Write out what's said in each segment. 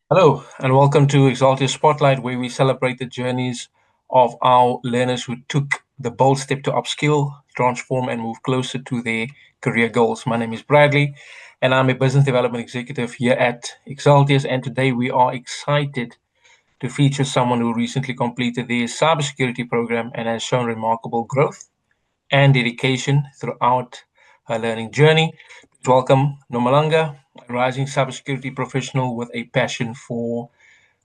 Hello, and welcome to Exalted Spotlight, where we celebrate the journeys of our learners who took the bold step to upskill, transform, and move closer to their career goals. My name is Bradley, and I'm a business development executive here at Exaltius. And today we are excited to feature someone who recently completed their cybersecurity program and has shown remarkable growth and dedication throughout her learning journey. Welcome, Nomalanga, a rising cybersecurity professional with a passion for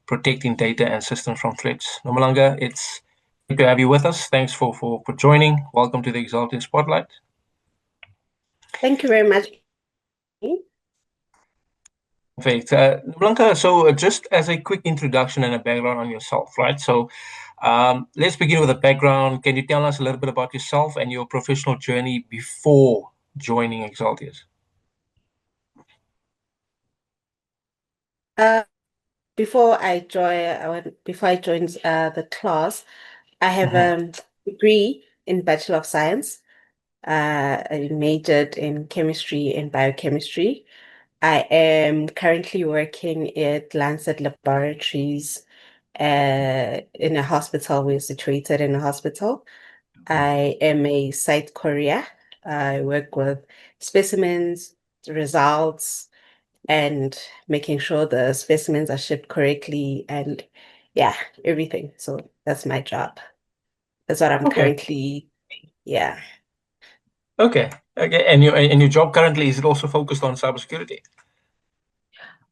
protecting data and systems from threats. Nomalanga, it's great to have you with us. Thanks for joining. Welcome to the Exalted Spotlight. Thank you very much. Perfect. Nomalanga, so just as a quick introduction and a background on yourself, right? So let's begin with a background. Can you tell us a little bit about yourself and your professional journey before joining Exaltius? Uh, before I joined the class, I have Mhm. a degree in Bachelor of Science. I majored in chemistry and biochemistry. I am currently working at Lancet Laboratories in a hospital. We're situated in a hospital. I am a site courier. I work with specimens, results, and making sure the specimens are shipped correctly and yeah, everything. So that's my job. That's what I'm Okay. currently, yeah. Okay. Okay. And your job currently is it also focused on cybersecurity?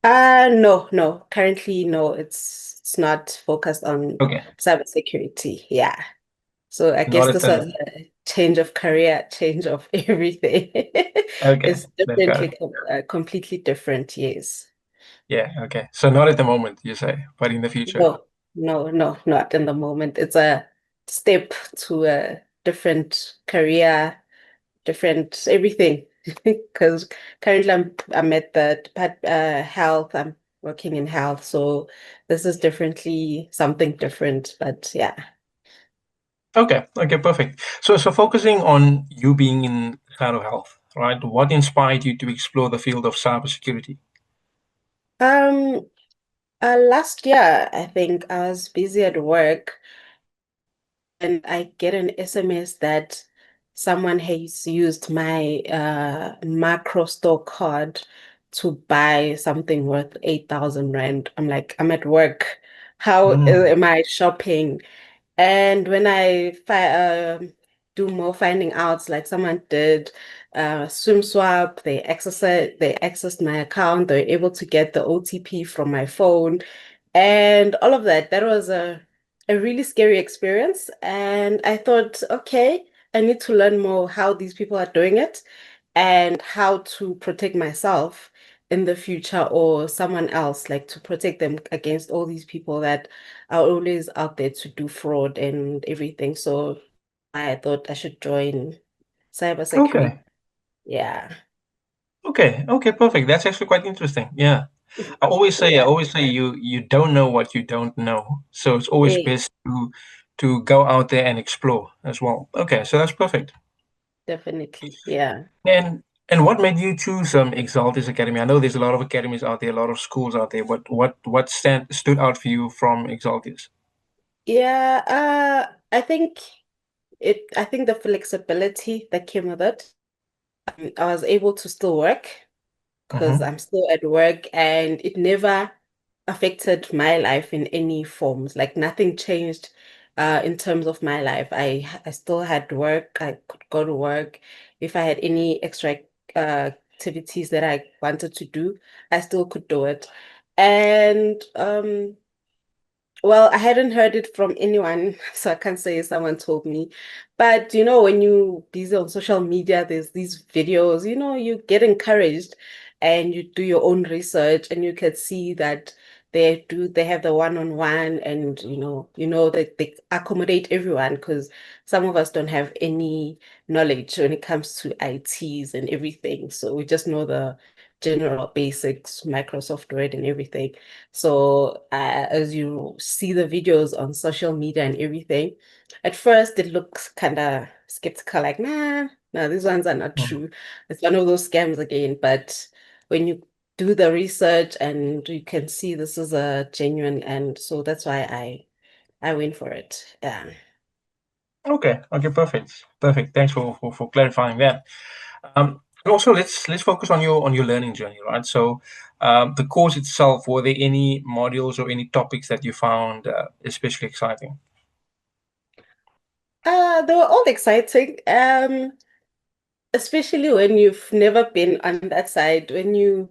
No. Currently, no, it's not focused on Okay. cybersecurity. Yeah. So I Not guess at this was the a change of career, change of everything. okay. It's Got definitely it. completely different, yes. Yeah. Okay. So not at the moment, you say, but in the future. No, not in the moment. It's a step to a different career, different everything. Because currently I'm at the health. I'm working in health, so this is differently something different. But yeah. Okay. Okay. Perfect. So focusing on you being in cloud of health, right? What inspired you to explore the field of cybersecurity? Um, last year I think I was busy at work and I get an SMS that someone has used my macro store card to buy something worth 8,000 rand. I'm like, I'm at work. How Mm, am I shopping? And when I do more finding outs, like someone did swim swap, they accessed my account, they were able to get the OTP from my phone and all of that. That was a really scary experience. And I thought, okay, I need to learn more how these people are doing it and how to protect myself in the future or someone else, like to protect them against all these people that are always out there to do fraud and everything. So I thought I should join cybersecurity. okay. Yeah. Okay. Okay. Perfect. That's actually quite interesting. Yeah. I Yeah. always say you don't know what you don't know. So it's always Yeah, best to go out there and explore as well. Okay. So that's perfect. definitely. Yeah. And what made you choose Exaltis Academy? I know there's a lot of academies out there, a lot of schools out there. What stood out for you from Exaltis? Yeah, I think the flexibility that came with it, I was able to still work because Mm-hmm. I'm still at work and it never affected my life in any forms. Like nothing changed in terms of my life. I still had work. I could go to work. If I had any extra activities that I wanted to do, I still could do it. And well, I hadn't heard it from anyone, so I can't say someone told me. But when you busy on social media, there's these videos, you get encouraged and you do your own research and you can see that they have the one-on-one and that they accommodate everyone because some of us don't have any knowledge when it comes to ITs and everything. So we just know the general basics, Microsoft Word and everything. So as you see the videos on social media and everything, at first it looks kind of skeptical, like, nah, no, these ones are not true. It's one of those scams again. But when you do the research and you can see this is a genuine, and so that's why I went for it. Yeah. Okay, okay, perfect, perfect. Thanks for clarifying that. And also, let's focus on your learning journey, right? So, the course itself, were there any modules or any topics that you found especially exciting? They were all exciting. Especially when you've never been on that side, when you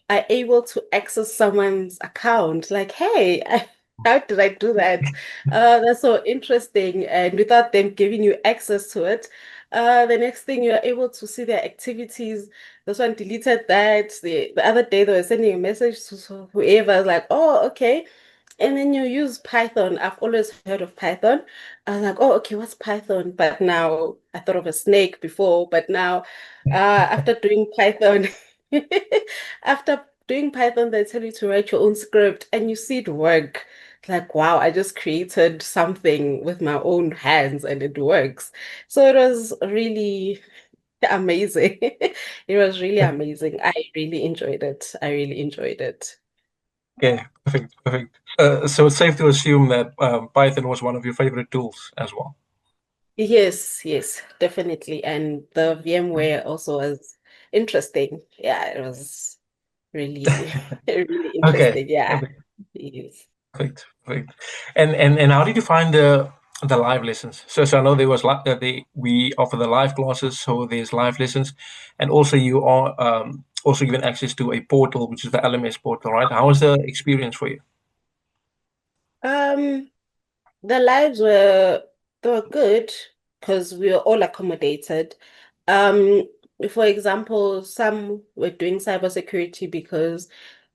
are able to access someone's account. Like, hey, how did I do that? That's so interesting. And without them giving you access to it, the next thing you're able to see their activities. This one deleted that. The other day they were sending a message to whoever, like, oh, okay. And then you use Python. I've always heard of Python. I was like, oh, okay, what's Python? But now I thought of a snake before, but now after doing Python, after doing Python, they tell you to write your own script and you see it work. It's like, wow, I just created something with my own hands and it works. So it was really amazing. It was really amazing. I really enjoyed it. I really enjoyed it. Okay, perfect, perfect. So it's safe to assume that Python was one of your favorite tools as well. Yes, yes, definitely. And the VMware also was interesting. Yeah, it was really, really Okay, interesting. Yeah. perfect, Yes. perfect, perfect. And how did you find the live lessons? So I know there was we offer the live classes, so there's live lessons, and also you are also given access to a portal, which is the LMS portal, right? How was the experience for you? Um, the lives were they were good because we were all accommodated. Um, for example, some were doing cybersecurity because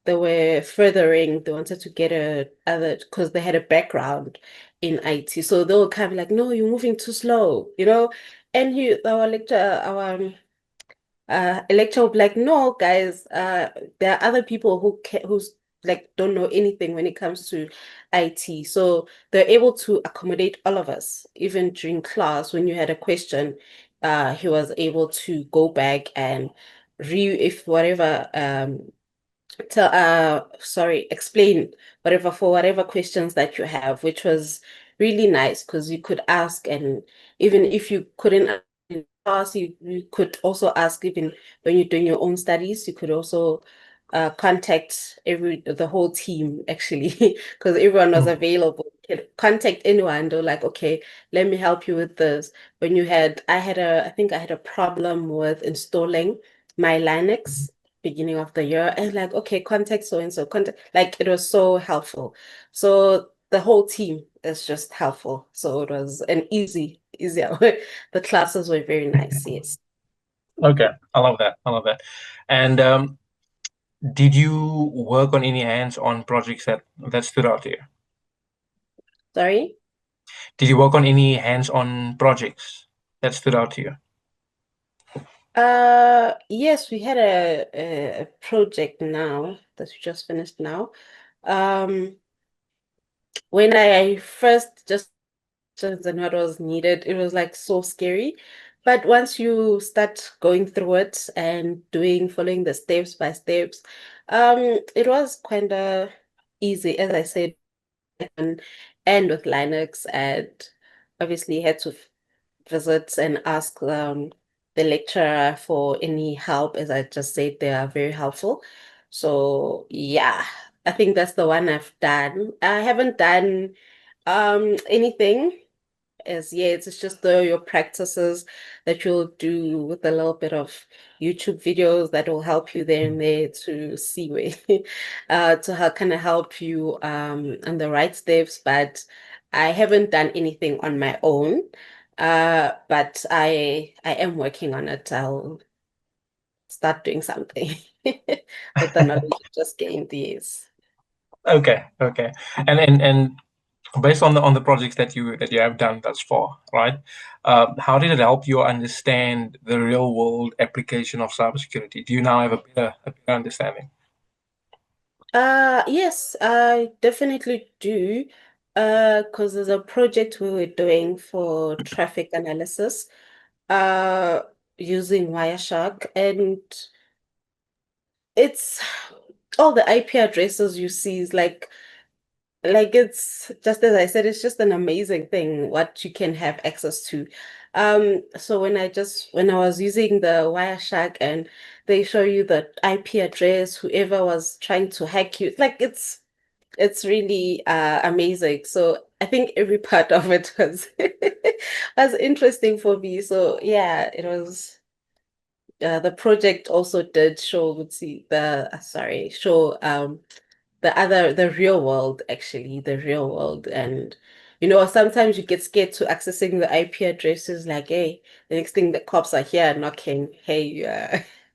they were furthering, they wanted to get a other because they had a background in IT. So they were kind of like, no, you're moving too slow, you know? And our lecturer, our a lecturer will be like, no, guys, there are other people who's like don't know anything when it comes to IT. So they're able to accommodate all of us. Even during class, when you had a question, he was able to go back and re if whatever tell sorry explain whatever for whatever questions that you have, which was really nice because you could ask, and even if you couldn't ask, you could also ask. Even when you're doing your own studies, you could also contact the whole team actually because everyone was Mm. available. You could contact anyone. They're like, okay, let me help you with this. When you had I think I had a problem with installing my Linux beginning of the year, and like, okay, contact so and so, contact, like it was so helpful. So the whole team is just helpful. So it was an easier. The classes were very nice, yes. Okay, I love that. I love that. And did you work on any hands-on projects that stood out to you? Sorry. Did you work on any hands-on projects that stood out to you? Yes, we had a project now that we just finished now. Um, when I first just and what was needed, it was like so scary. But once you start going through it and following the steps by steps, it was kind of easy, as I said, and with Linux, and obviously had to visit and ask the lecturer for any help. As I just said, they are very helpful. So yeah, I think that's the one I've done. I haven't done anything as yet. It's just your practices that you'll do with a little bit of YouTube videos that will help you there and there to see where to help kind of help you on the right steps. But I haven't done anything on my own. But I am working on it. I'll start doing something with the knowledge you just gained. Yes. Okay, okay. And based on the projects that you have done thus far, right? How did it help you understand the real world application of cybersecurity? Do you now have a better understanding? Yes, I definitely do. Because there's a project we were doing for traffic analysis, uh, using Wireshark, and it's all the IP addresses you see is like it's just as I said, it's just an amazing thing what you can have access to. So when I was using the Wireshark and they show you the IP address, whoever was trying to hack you, like it's really amazing. So I think every part of it was was interesting for me. So yeah, it was the project also did show let's see the sorry show the real world, actually, the real world. And sometimes you get scared to accessing the IP addresses, like, hey, the next thing the cops are here knocking, hey,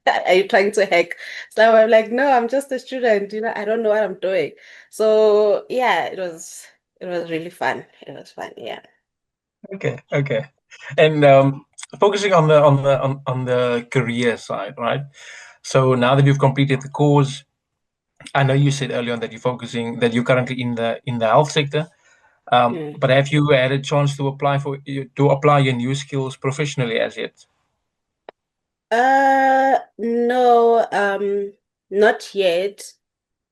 are you trying to hack? So I'm like, no, I'm just a student, I don't know what I'm doing. So yeah, it was really fun. It was fun, yeah. Okay, okay. And focusing on the career side, right? So now that you've completed the course, I know you said earlier on that you're currently in the health sector. Mm. But have you had a chance to apply your new skills professionally as yet? No, not yet.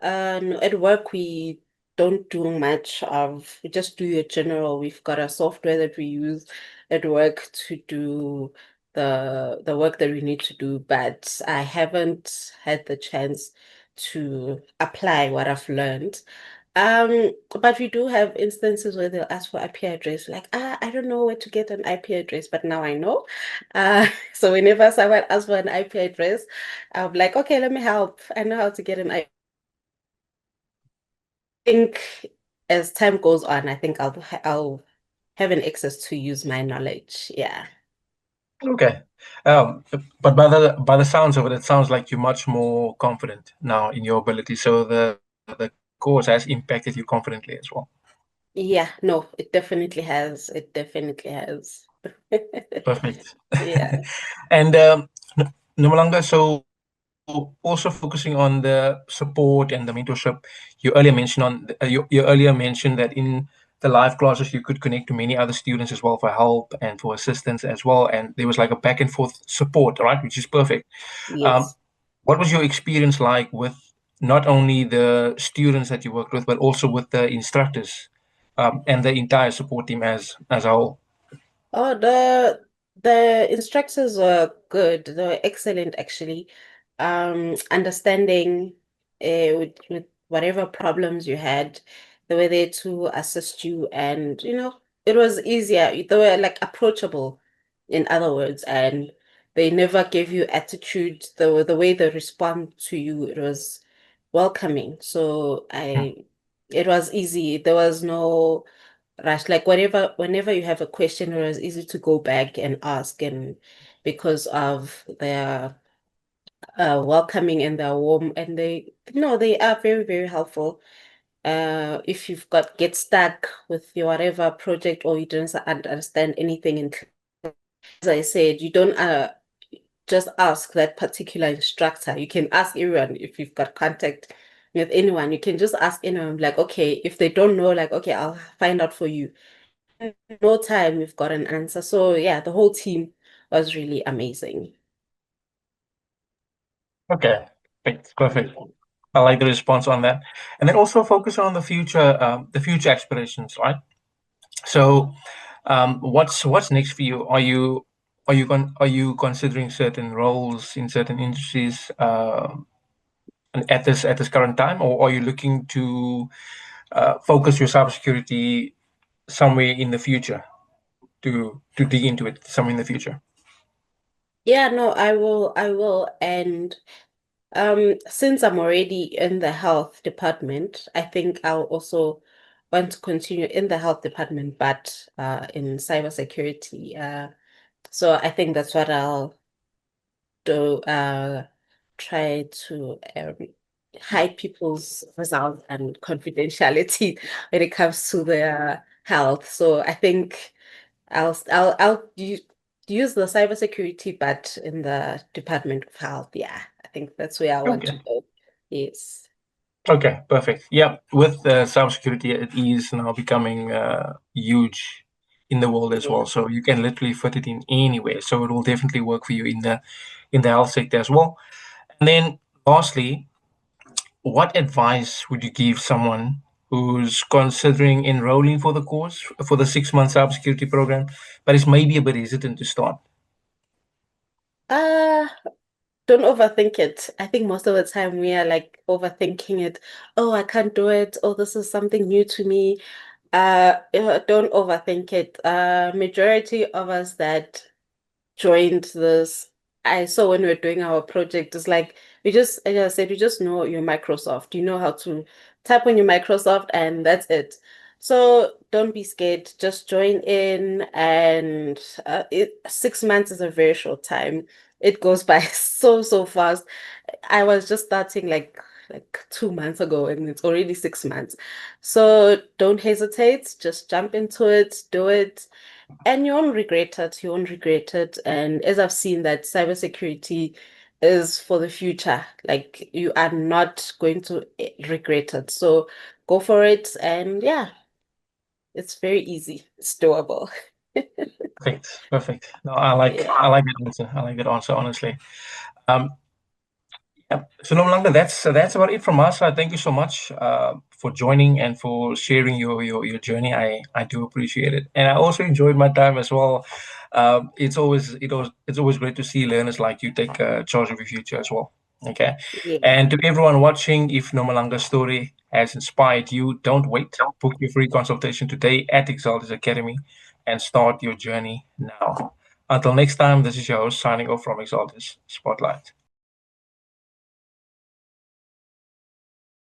No, at work we don't do much of, we just do your general. We've got a software that we use at work to do the work that we need to do, but I haven't had the chance to apply what I've learned. But we do have instances where they'll ask for IP address, like, I don't know where to get an IP address, but now I know. So whenever someone asks for an IP address, I'm like, okay, let me help. I know how to get an IP. Think as time goes on, I think I'll have an access to use my knowledge. Yeah. Okay. But by the sounds of it, it sounds like you're much more confident now in your ability. So the course has impacted you confidently as well. Yeah, no, it definitely has. It definitely has. Perfect. Yeah. And Nomalanga, so also focusing on the support and the mentorship, you earlier mentioned that in the live classes you could connect to many other students as well for help and for assistance as well, and there was like a back and forth support, right, which is perfect. Um, Yes. what was your experience like with not only the students that you worked with, but also with the instructors and the entire support team as a whole? Oh, the instructors were good. They were excellent, actually. Understanding with whatever problems you had, they were there to assist you, and it was easier. They were like approachable, in other words, and they never gave you attitude. The way they respond to you, it was welcoming. So it was easy. There was no rush. Like whenever you have a question, it was easy to go back and ask, and because of their welcoming and their warm, and they are very, very helpful. If you've got get stuck with your whatever project or you don't understand anything in as I said, you don't just ask that particular instructor. You can ask everyone if you've got contact with anyone. You can just ask anyone, like, okay, if they don't know, like, okay, I'll find out for you. In no time, we've got an answer. So yeah, the whole team was really amazing. Okay, perfect, perfect. I like the response on that, and then also focus on the future aspirations, right? So, what's next for you? Are you considering certain roles in certain industries and at this current time, or are you looking to focus your cybersecurity somewhere in the future to dig into it somewhere in the future? Yeah, no, I will. And since I'm already in the health department, I think I'll also want to continue in the health department, but in cybersecurity. So I think that's what I'll do. Try to hide people's results and confidentiality when it comes to their health. So I think I'll use the cybersecurity, but in the Department of Health. Yeah, I think that's where I want to Okay. go. Yes. Okay, perfect. Yeah, with cybersecurity, it is now becoming huge in the world as Yeah. well. So you can literally fit it in anywhere. So it will definitely work for you in the health sector as well. And then lastly, what advice would you give someone who's considering enrolling for the course for the 6 month cybersecurity program, but is maybe a bit hesitant to start? Uh, don't overthink it. I think most of the time we are like overthinking it. Oh, I can't do it. Oh, this is something new to me. Don't overthink it. Majority of us that joined this, I saw when we were doing our project, it's like we just, as I said, you just know your Microsoft. You know how to type on your Microsoft and that's it. So don't be scared. Just join in and 6 months is a very short time. It goes by so fast. I was just starting like 2 months ago and it's already 6 months. So don't hesitate. Just jump into it, do it. And you won't regret it. You won't regret it. And as I've seen that cybersecurity is for the future, like you are not going to regret it. So go for it. And yeah, it's very easy. It's doable. Perfect, perfect. No, I like that answer. I like that answer, honestly. Um, yeah. So Nomalanga, that's about it from us. Thank you so much for joining and for sharing your journey. I do appreciate it, and I also enjoyed my time as well. It's always great to see learners like you take charge of your future as well. Okay, Yeah. and to everyone watching, if Nomalanga's story has inspired you, don't wait. Book your free consultation today at Exaltis Academy, and start your journey now. Until next time, this is your host signing off from Exaltis Spotlight.